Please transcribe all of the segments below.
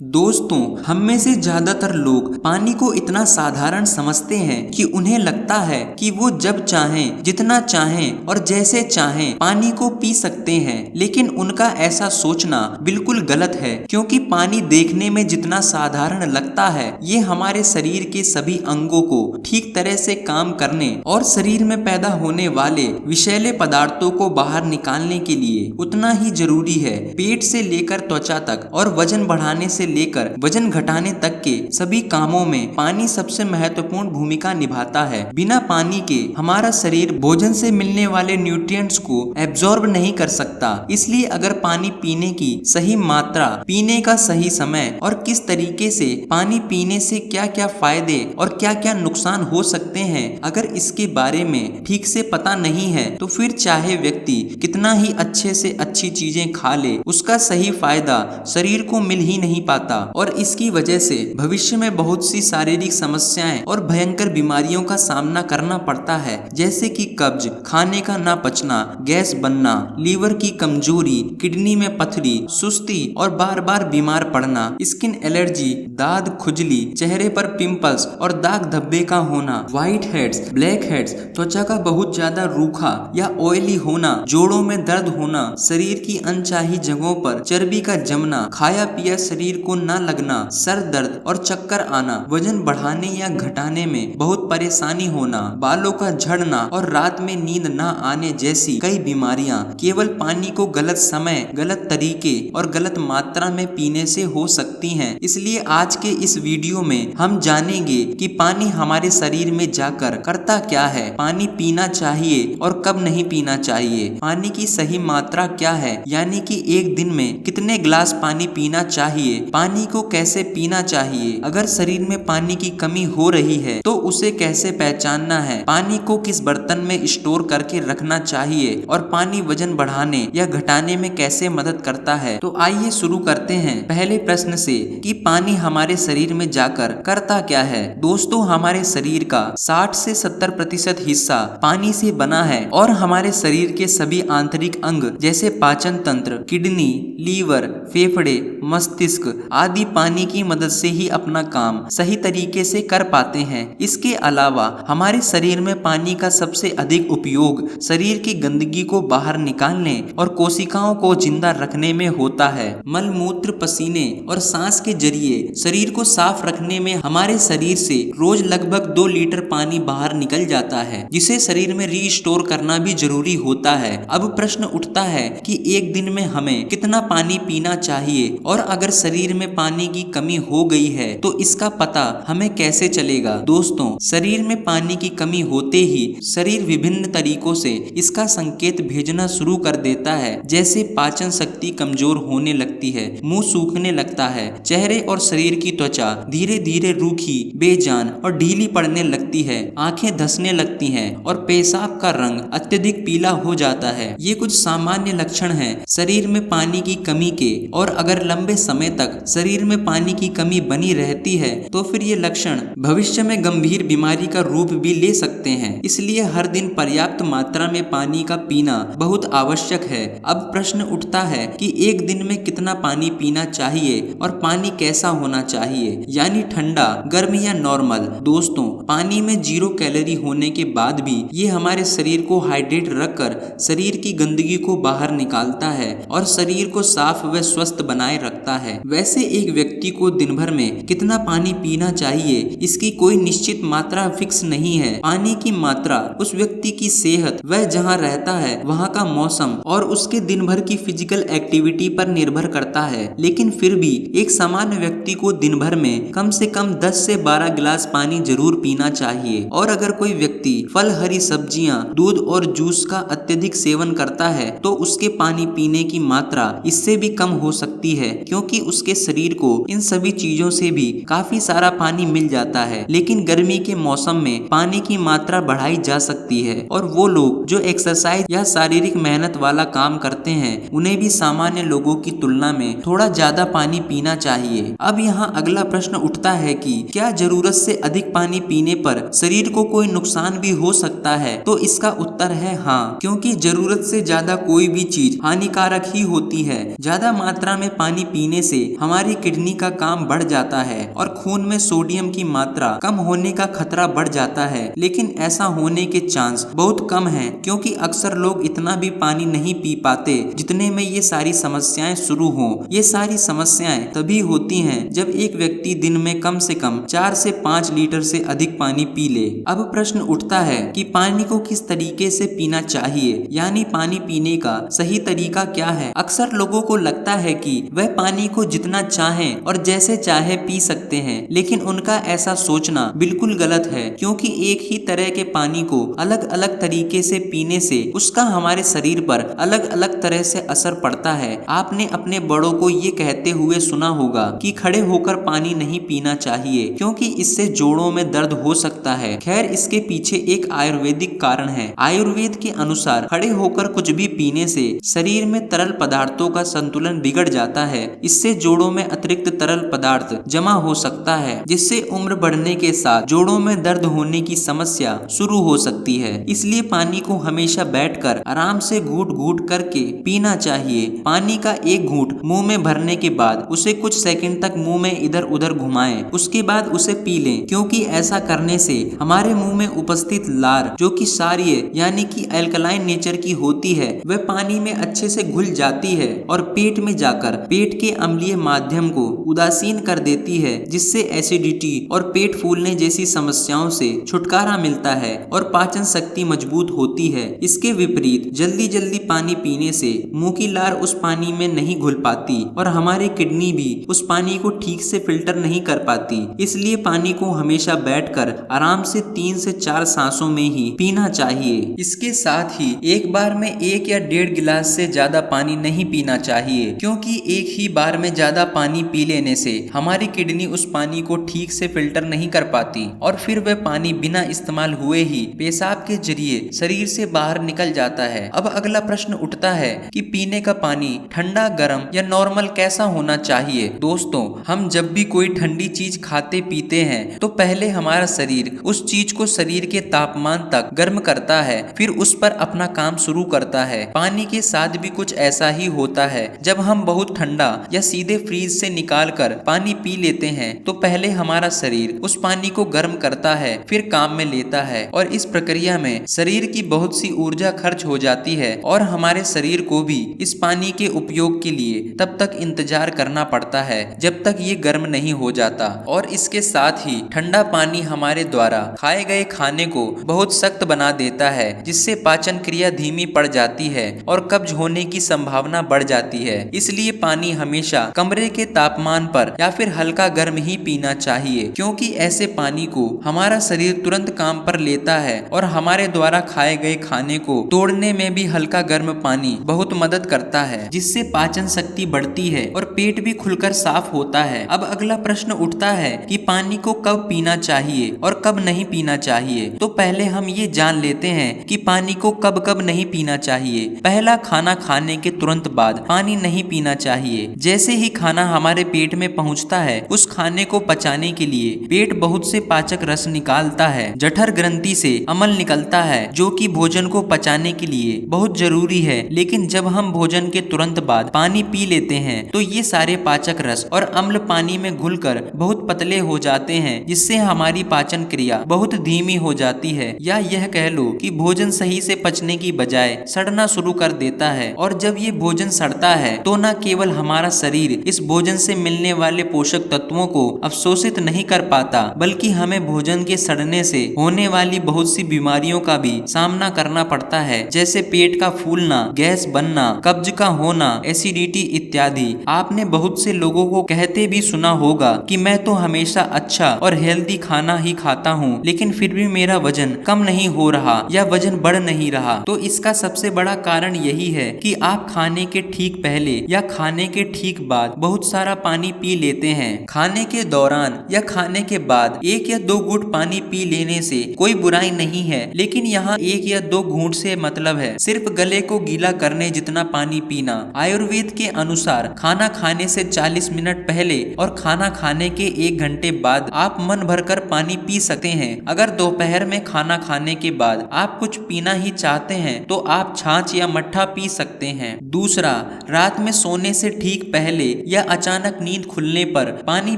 दोस्तों, हम में से ज्यादातर लोग पानी को इतना साधारण समझते हैं कि उन्हें लगता है कि वो जब चाहें, जितना चाहें और जैसे चाहें पानी को पी सकते हैं। लेकिन उनका ऐसा सोचना बिल्कुल गलत है, क्योंकि पानी देखने में जितना साधारण लगता है, ये हमारे शरीर के सभी अंगों को ठीक तरह से काम करने और शरीर में पैदा होने वाले विषैले पदार्थों को बाहर निकालने के लिए उतना ही जरूरी है। पेट से लेकर त्वचा तक और वजन बढ़ाने से लेकर वजन घटाने तक के सभी कामों में पानी सबसे महत्वपूर्ण भूमिका निभाता है। बिना पानी के हमारा शरीर भोजन से मिलने वाले न्यूट्रिएंट्स को एब्जॉर्ब नहीं कर सकता। इसलिए अगर पानी पीने की सही मात्रा, पीने का सही समय और किस तरीके से पानी पीने से क्या क्या फायदे और क्या क्या नुकसान हो सकते हैं, अगर इसके बारे में ठीक से पता नहीं है तो फिर चाहे व्यक्ति कितना ही अच्छे से अच्छी चीजें खा ले, उसका सही फायदा शरीर को मिल ही नहीं पाता और इसकी वजह से भविष्य में बहुत सी शारीरिक समस्याएं और भयंकर बीमारियों का सामना करना पड़ता है, जैसे कि कब्ज, खाने का ना पचना, गैस बनना, लीवर की कमजोरी, किडनी में पथरी, सुस्ती और बार बार बीमार पड़ना, स्किन एलर्जी, दाद, खुजली, चेहरे पर पिंपल्स और दाग धब्बे का होना, व्हाइट हेड्स, ब्लैक हेड्स, त्वचा का बहुत ज्यादा रूखा या ऑयली होना, जोड़ों में दर्द होना, शरीर की अनचाही जगहों पर चर्बी का जमना, खाया पिया शरीर को ना लगना, सर दर्द और चक्कर आना, वजन बढ़ाने या घटाने में बहुत परेशानी होना, बालों का झड़ना और रात में नींद ना आने जैसी कई बीमारियां केवल पानी को गलत समय, गलत तरीके और गलत मात्रा में पीने से हो सकती हैं। इसलिए आज के इस वीडियो में हम जानेंगे कि पानी हमारे शरीर में जाकर करता क्या है, पानी पीना चाहिए और कब नहीं पीना चाहिए, पानी की सही मात्रा क्या है, यानी कि एक दिन में कितने गिलास पानी पीना चाहिए, पानी को कैसे पीना चाहिए, अगर शरीर में पानी की कमी हो रही है तो उसे कैसे पहचानना है, पानी को किस बर्तन में स्टोर करके रखना चाहिए और पानी वजन बढ़ाने या घटाने में कैसे मदद करता है। तो आइए शुरू करते हैं पहले प्रश्न से कि पानी हमारे शरीर में जाकर करता क्या है। दोस्तों, हमारे शरीर का 60 से 70% हिस्सा पानी से बना है और हमारे शरीर के सभी आंतरिक अंग जैसे पाचन तंत्र, किडनी, लीवर, फेफड़े, मस्तिष्क आदि पानी की मदद से ही अपना काम सही तरीके से कर पाते हैं। इसके अलावा हमारे शरीर में पानी का सबसे अधिक उपयोग शरीर की गंदगी को बाहर निकालने और कोशिकाओं को जिंदा रखने में होता है। मल मूत्र, पसीने और सांस के जरिए शरीर को साफ रखने में हमारे शरीर से रोज लगभग 2 लीटर पानी बाहर निकल जाता है, जिसे शरीर में रीस्टोर करना भी जरूरी होता है। अब प्रश्न उठता है कि एक दिन में हमें कितना पानी पीना चाहिए और अगर शरीर में पानी की कमी हो गई है तो इसका पता हमें कैसे चलेगा। दोस्तों, शरीर में पानी की कमी होते ही शरीर विभिन्न तरीकों से इसका संकेत भेजना शुरू कर देता है, जैसे पाचन शक्ति कमजोर होने लगती है, मुंह सूखने लगता है, चेहरे और शरीर की त्वचा धीरे धीरे रूखी, बेजान और ढीली पड़ने लगती है, आंखें धंसने लगती हैं और पेशाब का रंग अत्यधिक पीला हो जाता है। ये कुछ सामान्य लक्षण हैं शरीर में पानी की कमी के, और अगर लंबे समय तक शरीर में पानी की कमी बनी रहती है तो फिर ये लक्षण भविष्य में गंभीर बीमारी का रूप भी ले सकते हैं। इसलिए हर दिन पर्याप्त मात्रा में पानी का पीना बहुत आवश्यक है। अब प्रश्न उठता है कि एक दिन में कितना पानी पीना चाहिए और पानी कैसा होना चाहिए, यानी ठंडा, गर्म या नॉर्मल। दोस्तों, पानी में 0 कैलोरी होने के बाद भी ये हमारे शरीर को हाइड्रेट रखकर शरीर की गंदगी को बाहर निकालता है और शरीर को साफ व स्वस्थ बनाए रखता है। वैसे एक व्यक्ति को दिन भर में कितना पानी पीना चाहिए, इसकी कोई निश्चित मात्रा फिक्स नहीं है। पानी की मात्रा उस व्यक्ति की सेहत, वह जहाँ रहता है वहाँ का मौसम और उसके दिन भर की फिजिकल एक्टिविटी पर निर्भर करता है। लेकिन फिर भी एक सामान्य व्यक्ति को दिन भर में कम से कम 10 से 12 गिलास पानी जरूर पीना चाहिए। और अगर कोई व्यक्ति फल, हरी सब्जियां, दूध और जूस का अत्यधिक सेवन करता है तो उसके पानी पीने की मात्रा इससे भी कम हो सकती है, क्योंकि उसके शरीर को इन सभी चीजों से भी काफी सारा पानी मिल जाता है। लेकिन गर्मी के मौसम में पानी की मात्रा बढ़ाई जा सकती है और वो लोग जो एक्सरसाइज या शारीरिक मेहनत वाला काम करते हैं उन्हें भी सामान्य लोगों की तुलना में थोड़ा ज्यादा पानी पीना चाहिए। अब यहाँ अगला प्रश्न उठता है कि क्या जरूरत से अधिक पानी पीने पर शरीर को कोई नुकसान भी हो सकता है? तो इसका उत्तर है हाँ, क्योंकि जरूरत से ज्यादा कोई भी चीज हानिकारक ही होती है। ज्यादा मात्रा में पानी पीने से हमारे हमारी किडनी का काम बढ़ जाता है और खून में सोडियम की मात्रा कम होने का खतरा बढ़ जाता है। लेकिन ऐसा होने के चांस बहुत कम हैं, क्योंकि अक्सर लोग इतना भी पानी नहीं पी पाते जितने में ये सारी समस्याएं शुरू हों। ये सारी समस्याएं तभी होती हैं जब एक व्यक्ति दिन में कम से कम 4 से 5 लीटर से अधिक पानी पी ले। अब प्रश्न उठता है कि पानी को किस तरीके से पीना चाहिए, यानी पानी पीने का सही तरीका क्या है। अक्सर लोगों को लगता है कि वह पानी को जितना चाहें और जैसे चाहे पी सकते हैं, लेकिन उनका ऐसा सोचना बिल्कुल गलत है, क्योंकि एक ही तरह के पानी को अलग अलग तरीके से पीने से उसका हमारे शरीर पर अलग अलग तरह से असर पड़ता है। आपने अपने बड़ों को ये कहते हुए सुना होगा कि खड़े होकर पानी नहीं पीना चाहिए, क्योंकि इससे जोड़ों में दर्द हो सकता है। खैर, इसके पीछे एक आयुर्वेदिक कारण है। आयुर्वेद के अनुसार खड़े होकर कुछ भी पीने से शरीर में तरल पदार्थों का संतुलन बिगड़ जाता है। इससे जोड़ों में अतिरिक्त तरल पदार्थ जमा हो सकता है, जिससे उम्र बढ़ने के साथ जोड़ों में दर्द होने की समस्या शुरू हो सकती है। इसलिए पानी को हमेशा बैठकर आराम से घूट घूट करके पीना चाहिए। पानी का एक घूंट मुंह में भरने के बाद उसे कुछ सेकंड तक मुंह में इधर उधर घुमाएं, उसके बाद उसे पी लें, क्योंकि ऐसा करने से हमारे मुंह में उपस्थित लार, जो कि क्षारीय यानी कि अल्कलाइन नेचर की होती है, वह पानी में अच्छे से घुल जाती है और पेट में जाकर पेट के अम्लीय माध्यम को उदासीन कर देती है, जिससे एसिडिटी और पेट फूलने जैसी समस्याओं से छुटकारा मिलता है और पाचन शक्ति मजबूत होती है। इसके विपरीत जल्दी जल्दी पानी पीने से मुंह की लार उस पानी में नहीं घुल पाती और हमारे किडनी भी उस पानी को ठीक से फिल्टर नहीं कर पाती। इसलिए पानी को हमेशा बैठकर आराम से 3 से 4 सांसों में ही पीना चाहिए। इसके साथ ही एक बार में 1 या 1.5 गिलास से ज्यादा पानी नहीं पीना चाहिए, क्योंकि एक ही बार में ज्यादा पानी पी लेने से हमारी किडनी उस पानी को ठीक से फिल्टर नहीं कर पाती और फिर वह पानी बिना इस्तेमाल हुए ही पेशाब के जरिए शरीर से बाहर निकल जाता है। अब अगला प्रश्न उठता है कि पीने का पानी ठंडा, गर्म या नॉर्मल कैसा होना चाहिए। दोस्तों, हम जब भी कोई ठंडी चीज खाते पीते हैं तो पहले हमारा शरीर उस चीज को शरीर के तापमान तक गर्म करता है, फिर उस पर अपना काम शुरू करता है। पानी के साथ भी कुछ ऐसा ही होता है। जब हम बहुत ठंडा या सीधे फ्रीज से निकाल कर पानी पी लेते हैं तो पहले हमारा शरीर उस पानी को गर्म करता है, फिर काम में लेता है और इस प्रक्रिया में शरीर की बहुत सी ऊर्जा खर्च हो जाती है और हमारे शरीर को भी इस पानी के उपयोग के लिए तब तक इंतजार करना पड़ता है जब तक ये गर्म नहीं हो जाता। और इसके साथ ही ठंडा पानी हमारे द्वारा खाए गए खाने को बहुत सख्त बना देता है, जिससे पाचन क्रिया धीमी पड़ जाती है और कब्ज होने की संभावना बढ़ जाती है। इसलिए पानी हमेशा कमरे के तापमान पर या फिर हल्का गर्म ही पीना चाहिए, क्योंकि ऐसे पानी को हमारा शरीर तुरंत काम पर लेता है और हमारे द्वारा खाए गए खाने को तोड़ने में भी हल्का गर्म पानी बहुत मदद करता है, जिससे पाचन शक्ति बढ़ती है और पेट भी खुलकर साफ होता है। अब अगला प्रश्न उठता है कि पानी को कब पीना चाहिए और कब नहीं पीना चाहिए। तो पहले हम ये जान लेते हैं कि पानी को कब कब नहीं पीना चाहिए। पहला, खाना खाने के तुरंत बाद पानी नहीं पीना चाहिए। जैसे ही खाना हमारे पेट में पहुंचता है, उस खाने को पचाने के लिए पेट बहुत से पाचक रस निकालता है। जठर ग्रंथि से अम्ल निकलता है, जो कि भोजन को पचाने के लिए बहुत जरूरी है। लेकिन जब हम भोजन के तुरंत बाद पानी पी लेते हैं तो ये सारे पाचक रस और अम्ल पानी में घुलकर बहुत पतले हो जाते हैं, जिससे हमारी पाचन क्रिया बहुत धीमी हो जाती है, या यह कह लो कि भोजन सही से पचने की बजाय सड़ना शुरू कर देता है। और जब ये भोजन सड़ता है तो न केवल हमारा शरीर इस भोजन से मिलने वाले पोषक तत्वों को अवशोषित नहीं कर पाता, बल्कि हमें भोजन के सड़ने से होने वाली बहुत सी बीमारियों का भी सामना करना पड़ता है, जैसे पेट का फूलना, गैस बनना, कब्ज का होना, एसिडिटी इत्यादि। आपने बहुत से लोगों को कहते भी सुना होगा कि मैं तो हमेशा अच्छा और हेल्दी खाना ही खाता हूँ, लेकिन फिर भी मेरा वजन कम नहीं हो रहा या वजन बढ़ नहीं रहा। तो इसका सबसे बड़ा कारण यही है कि आप खाने के ठीक पहले या खाने के ठीक बाद बहुत सारा पानी पी लेते हैं। खाने के दौरान या खाने के बाद 1 या 2 घूंट पानी पी लेने से कोई बुराई नहीं है, लेकिन यहाँ 1 या 2 घूंट से मतलब है सिर्फ गले को गीला करने जितना पानी पीना। आयुर्वेद के अनुसार खाना खाने से 40 मिनट पहले और खाना खाने के 1 घंटे बाद आप मन भरकर पानी पी सकते हैं। अगर दोपहर में खाना खाने के बाद आप कुछ पीना ही चाहते हैं तो आप छाछ या मट्ठा पी सकते हैं। दूसरा, रात में सोने से ठीक पहले या अचानक नींद खुलने पर पानी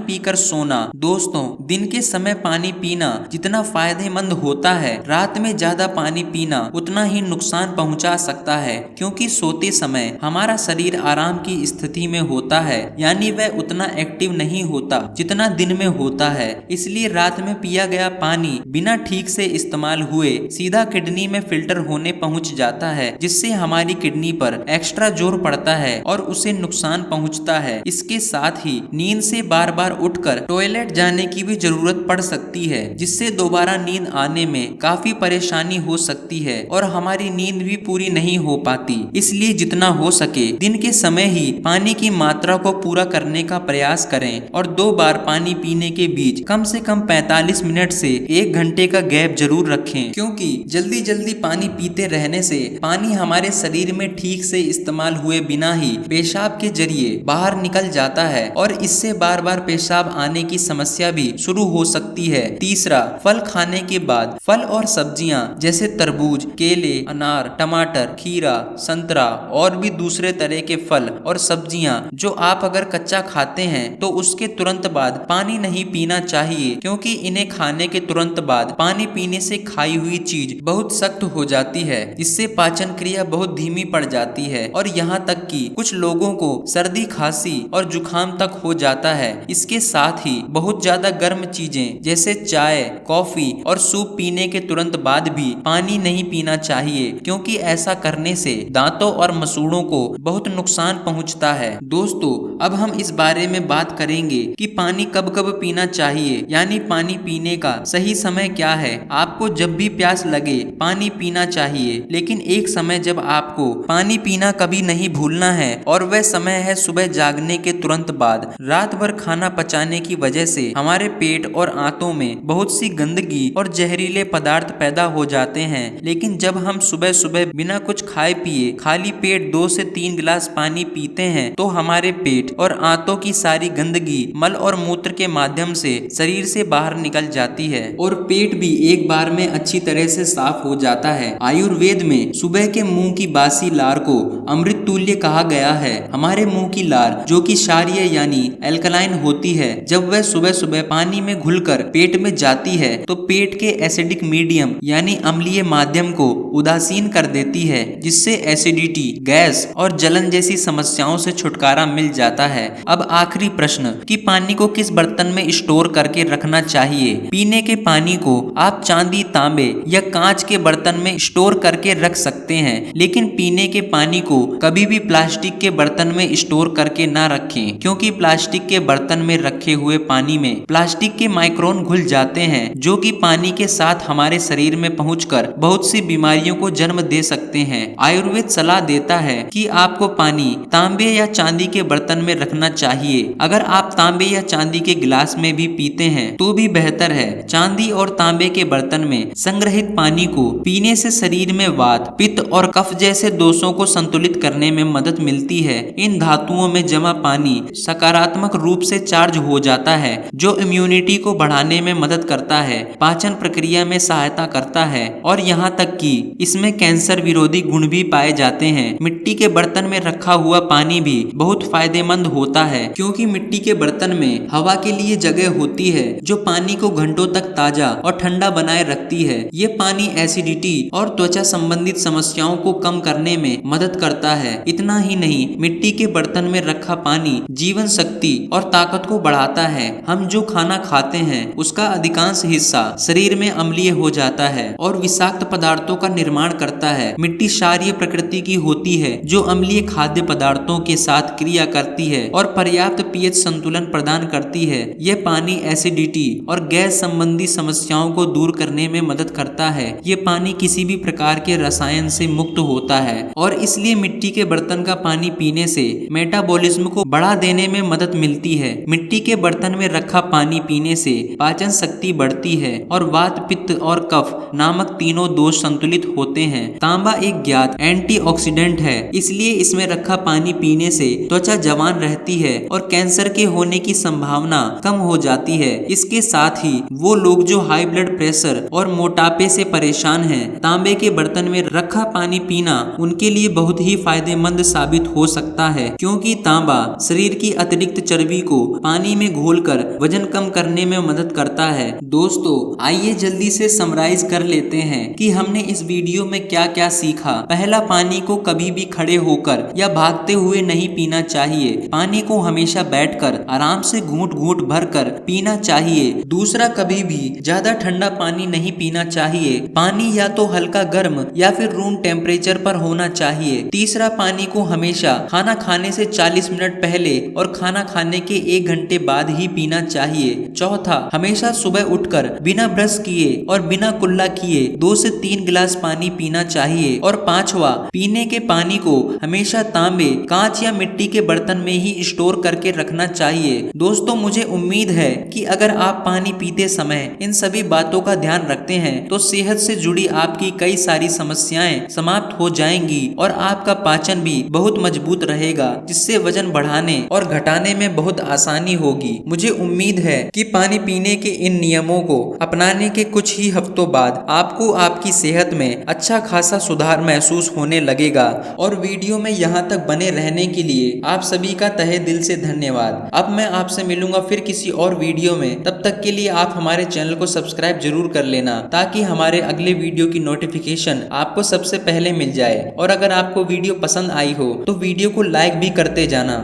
पीकर सोना। दोस्तों, दिन के समय पानी पीना जितना फायदेमंद होता है, रात में ज्यादा पानी पीना उतना ही नुकसान पहुंचा सकता है, क्योंकि सोते समय हमारा शरीर आराम की स्थिति में होता है, यानी वह उतना एक्टिव नहीं होता जितना दिन में होता है। इसलिए रात में पिया गया पानी बिना ठीक से इस्तेमाल हुए सीधा किडनी में फिल्टर होने पहुंच जाता है, जिससे हमारी किडनी पर एक्स्ट्रा जोर पड़ता है और उसे नुकसान पहुंचता है। इसके साथ ही नींद से बार बार उठकर टॉयलेट जाने की भी जरूरत पड़ सकती है, जिससे दोबारा नींद आने में काफी परेशानी हो सकती है और हमारी नींद भी पूरी नहीं हो पाती। इसलिए जितना हो सके दिन के समय ही पानी की मात्रा को पूरा करने का प्रयास करें और 2 बार पानी पीने के बीच कम से कम 45 मिनट से 1 घंटे का गैप जरूर रखें, क्योंकि जल्दी जल्दी पानी पीते रहने से पानी हमारे शरीर में ठीक से इस्तेमाल हुए बिना ही पेशाब के जरिए बाहर निकल जाता है और इससे बार बार पेशाब आने की समस्या भी शुरू हो सकती है। तीसरा, फल खाने के बाद फल और सब्जियां जैसे तरबूज, केले, अनार, टमाटर, खीरा, संतरा और भी दूसरे तरह के फल और सब्जियां जो आप अगर कच्चा खाते हैं तो उसके तुरंत बाद पानी नहीं पीना चाहिए, क्योंकि इन्हें खाने के तुरंत बाद पानी पीने से खाई हुई चीज बहुत सख्त हो जाती है, इससे पाचन क्रिया बहुत धीमी पड़ जाती है और यहाँ तक कि कुछ लोगों को सर्दी, खांसी और जुकाम तक हो जाता है। इसके साथ ही बहुत ज्यादा गर्म चीजें जैसे चाय, कॉफी और सूप पीने के तुरंत बाद भी पानी नहीं पीना चाहिए, क्योंकि ऐसा करने से दांतों और मसूड़ों को बहुत नुकसान पहुंचता है। दोस्तों, अब हम इस बारे में बात करेंगे कि पानी कब कब पीना चाहिए, यानी पानी पीने का सही समय क्या है। आपको जब भी प्यास लगे पानी पीना चाहिए, लेकिन एक समय जब आपको पानी पीना कभी नहीं भूलना है और वह समय है सुबह जागने के तुरंत बाद। रात भर खाना पचाने की वजह से हमारे पेट और आंतों में बहुत सी गंदगी और जहरीले पदार्थ पैदा हो जाते हैं, लेकिन जब हम सुबह सुबह बिना कुछ खाए पिए खाली पेट 2 से 3 गिलास पानी पीते हैं तो हमारे पेट और आंतों की सारी गंदगी मल और मूत्र के माध्यम से शरीर से बाहर निकल जाती है और पेट भी एक बार में अच्छी तरह से साफ हो जाता है। आयुर्वेद में सुबह के मुंह की बासी लार को अमृत तुल्य कहा गया है। हमारे मुंह की लार जो कि क्षारीय यानी एल्कलाइन होती है, जब वह सुबह सुबह पानी में घुलकर पेट में जाती है तो पेट के एसिडिक मीडियम यानी अम्लीय माध्यम को उदासीन कर देती है, जिससे एसिडिटी, गैस और जलन जैसी समस्याओं से छुटकारा मिल जाता है। अब आखिरी प्रश्न कि पानी को किस बर्तन में स्टोर करके रखना चाहिए। पीने के पानी को आप चांदी, तांबे या कांच के बर्तन में स्टोर करके रख सकते हैं, लेकिन पीने के पानी को कभी भी प्लास्टिक के बर्तन में स्टोर करके ना रखें, क्योंकि प्लास्टिक के बर्तन में रखे हुए पानी में प्लास्टिक के माइक्रोन घुल जाते हैं, जो कि पानी के साथ हमारे शरीर में पहुंचकर बहुत सी बीमारियों को जन्म दे सकते हैं। आयुर्वेद सलाह देता है कि आपको पानी तांबे या चांदी के बर्तन में रखना चाहिए। अगर आप तांबे या चांदी के गिलास में भी पीते हैं तो भी बेहतर है। चांदी और तांबे के बर्तन में संग्रहित पानी को पीने से शरीर में वात, पित्त और कफ जैसे दोषों को संतुलित करने में मदद मिलती है। इन धातुओं में जमा पानी सकारात्मक रूप से चार्ज हो जाता है, जो इम्यूनिटी को बढ़ाने में मदद करता है, पाचन प्रक्रिया में सहायता करता है और यहाँ तक कि इसमें कैंसर विरोधी गुण भी पाए जाते हैं। मिट्टी के बर्तन में रखा हुआ पानी भी बहुत फायदेमंद होता है, क्योंकि मिट्टी के बर्तन में हवा के लिए जगह होती है जो पानी को घंटों तक ताजा और ठंडा बनाए रखती है। ये पानी एसिडिटी और त्वचा संबंधित समस्याओं को कम करने में मदद करता है। इतना ही नहीं, मिट्टी के बर्तन में रखा पानी जीवन शक्ति और ताकत को बढ़ाता है। हम जो खाना खाते हैं उसका अधिकांश हिस्सा शरीर में अम्लीय हो जाता है और विषाक्त पदार्थों का निर्माण करता है। मिट्टी क्षारीय प्रकृति की होती है, जो अम्लीय खाद्य पदार्थों के साथ क्रिया करती है और पर्याप्त पीएच संतुलन प्रदान करती है। यह पानी एसिडिटी और गैस संबंधी समस्याओं को दूर करने में मदद करता है। ये पानी किसी भी प्रकार के रसायन से मुक्त होता है और इसलिए मिट्टी के बर्तन का पानी पीने से मेटाबॉलिज्म को बढ़ा देने में मदद मिलती है। मिट्टी के बर्तन में रखा पानी पीने से पाचन शक्ति बढ़ती है और वात, पित्त और कफ नामक तीनों दोष संतुलित होते हैं। तांबा एक ज्ञात एंटीऑक्सीडेंट है, इसलिए इसमें रखा पानी पीने से त्वचा जवान रहती है और कैंसर के होने की संभावना कम हो जाती है। इसके साथ ही वो लोग जो हाई ब्लड प्रेशर और मोटापे से परेशान हैं, तांबे के बर्तन में रखा पानी पीना उनके लिए बहुत ही फायदेमंद साबित हो सकता है, क्योंकि तांबा शरीर की अतिरिक्त चर्बी को पानी में घोलकर वजन कम करने में मदद करता है। दोस्तों, आइए जल्दी से समराइज कर लेते हैं कि हमने इस वीडियो में क्या क्या सीखा। पहला, पानी को कभी भी खड़े होकर या भागते हुए नहीं पीना चाहिए। पानी को हमेशा बैठकर आराम से घूंट घूंट भरकर पीना चाहिए। दूसरा, कभी भी ज्यादा ठंडा पानी नहीं पीना चाहिए। पानी या तो हल्का गर्म या फिर रूम टेम्परेचर पर होना चाहिए। तीसरा, पानी को हमेशा खाना खाने से 40 मिनट पहले और खाना खाने के 1 घंटे बाद ही पीना चाहिए। चौथा, हमेशा सुबह उठकर बिना ब्रश किए और बिना कुल्ला किए 2 से 3 गिलास पानी पीना चाहिए। और पांचवा, पीने के पानी को हमेशा तांबे, कांच या मिट्टी के बर्तन में ही स्टोर करके रखना चाहिए। दोस्तों, मुझे उम्मीद है कि अगर आप पानी पीते समय इन सभी बातों का ध्यान रखते हैं तो सेहत से जुड़ी आपकी कई सारी समस्याएं समाप्त हो जाएंगी और आपका पाचन भी बहुत मजबूत रहेगा, जिससे वजन बढ़ाने और घटाने में बहुत आसानी होगी। मुझे उम्मीद है कि पानी पीने के इन नियमों को अपनाने के कुछ ही हफ्तों बाद आपको आपकी सेहत में अच्छा खासा सुधार महसूस होने लगेगा। और वीडियो में यहाँ तक बने रहने के लिए आप सभी का तहे दिल से धन्यवाद। अब मैं आपसे मिलूंगा फिर किसी और वीडियो में। तब तक के लिए आप हमारे चैनल को सब्सक्राइब जरूर कर लेना, ताकि हमारे अगले वीडियो की नोटिफिकेशन आपको सबसे पहले मिल जाए। और अगर आपको वीडियो पसंद आई हो तो वीडियो को लाइक भी करते जाना।